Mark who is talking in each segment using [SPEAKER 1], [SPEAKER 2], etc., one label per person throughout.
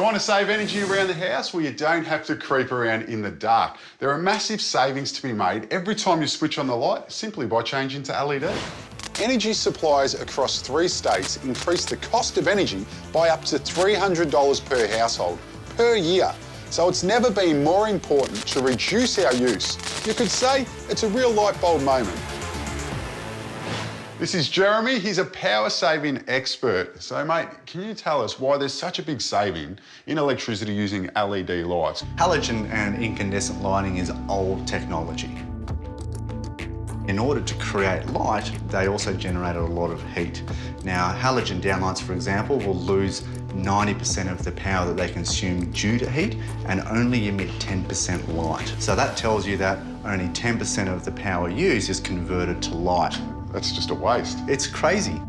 [SPEAKER 1] You want to save energy around the house? Well, you don't have to creep around in the dark. There are massive savings to be made every time you switch on the light simply by changing to LED. Energy suppliers across 3 states increase the cost of energy by up to $300 per household per year. So it's never been more important to reduce our use. You could say it's a real light bulb moment. This is Jeremy, he's a power saving expert. So mate, can you tell us why there's such a big saving in electricity using LED lights?
[SPEAKER 2] Halogen and incandescent lighting is old technology. In order to create light, they also generated a lot of heat. Now, halogen downlights, for example, will lose 90% of the power that they consume due to heat and only emit 10% light. So that tells you that only 10% of the power used is converted to light.
[SPEAKER 1] That's just a waste.
[SPEAKER 2] It's crazy.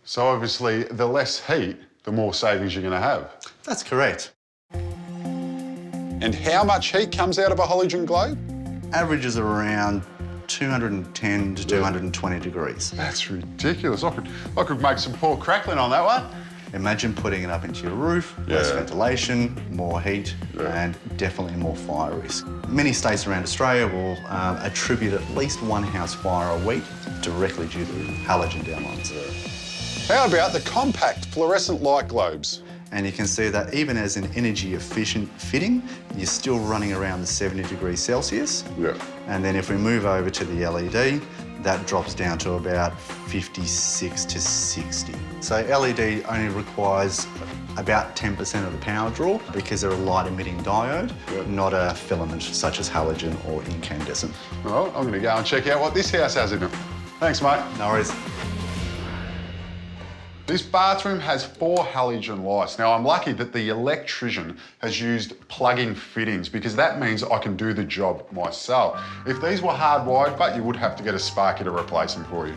[SPEAKER 1] So obviously, the less heat, the more savings you're going to have.
[SPEAKER 2] That's correct.
[SPEAKER 1] And how much heat comes out of a halogen globe?
[SPEAKER 2] Averages are around 210 to 220 degrees.
[SPEAKER 1] That's ridiculous. I could make some pork crackling on that one.
[SPEAKER 2] Imagine putting it up into your roof, less ventilation, more heat, and definitely more fire risk. Many states around Australia will attribute at least 1 house fire a week directly due to halogen downlights.
[SPEAKER 1] How about the compact fluorescent light globes?
[SPEAKER 2] And you can see that even as an energy efficient fitting, you're still running around the 70 degrees Celsius.
[SPEAKER 1] Yeah.
[SPEAKER 2] And then if we move over to the LED, that drops down to about 56 to 60. So LED only requires about 10% of the power draw because they're a light emitting diode, not a filament such as halogen or incandescent.
[SPEAKER 1] Well, I'm going to go and check out what this house has in it. Thanks, mate.
[SPEAKER 2] No worries.
[SPEAKER 1] This bathroom has 4 halogen lights. Now, I'm lucky that the electrician has used plug-in fittings because that means I can do the job myself. If these were hardwired, but you would have to get a sparky to replace them for you.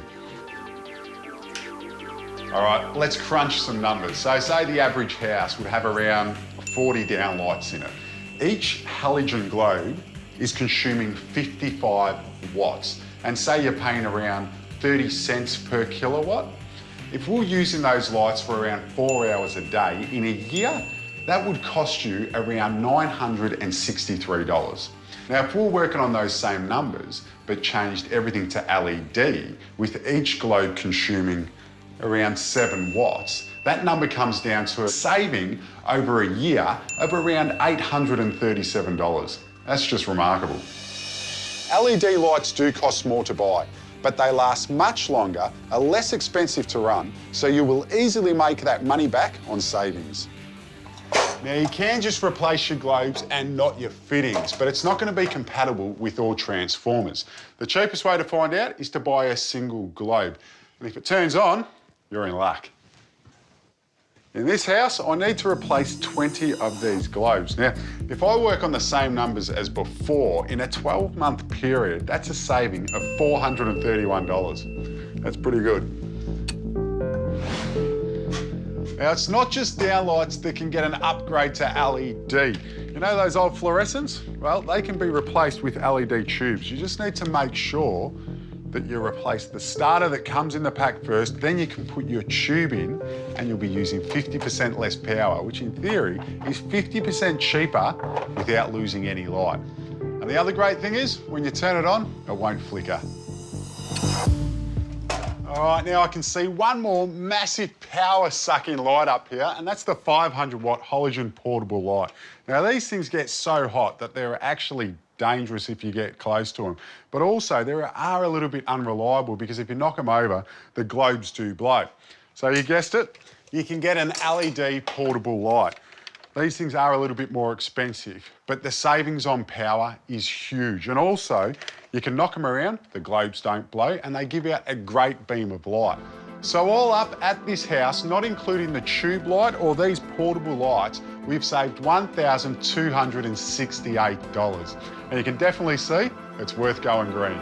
[SPEAKER 1] All right, let's crunch some numbers. So say the average house would have around 40 downlights in it. Each halogen globe is consuming 55 watts. And say you're paying around 30 cents per kilowatt. If we're using those lights for around 4 hours a day, in a year, that would cost you around $963. Now, if we're working on those same numbers, but changed everything to LED, with each globe consuming around 7 watts, that number comes down to a saving over a year of around $837. That's just remarkable. LED lights do cost more to buy, but they last much longer, are less expensive to run, so you will easily make that money back on savings. Now, you can just replace your globes and not your fittings, but it's not going to be compatible with all transformers. The cheapest way to find out is to buy a single globe. And if it turns on, you're in luck. In this house, I need to replace 20 of these globes. Now, if I work on the same numbers as before, in a 12-month period, that's a saving of $431. That's pretty good. Now, it's not just downlights that can get an upgrade to LED. You know those old fluorescents? Well, they can be replaced with LED tubes. You just need to make sure that you replace the starter that comes in the pack first, then you can put your tube in and you'll be using 50% less power, which in theory is 50% cheaper without losing any light. And the other great thing is, when you turn it on, it won't flicker. All right, now I can see one more massive power-sucking light up here, and that's the 500-watt halogen portable light. Now, these things get so hot that they're actually dangerous if you get close to them. But also, they are a little bit unreliable because if you knock them over, the globes do blow. So you guessed it, you can get an LED portable light. These things are a little bit more expensive, but the savings on power is huge. And also, you can knock them around, the globes don't blow, and they give out a great beam of light. So all up at this house, not including the tube light or these portable lights, we've saved $1,268. And you can definitely see it's worth going green.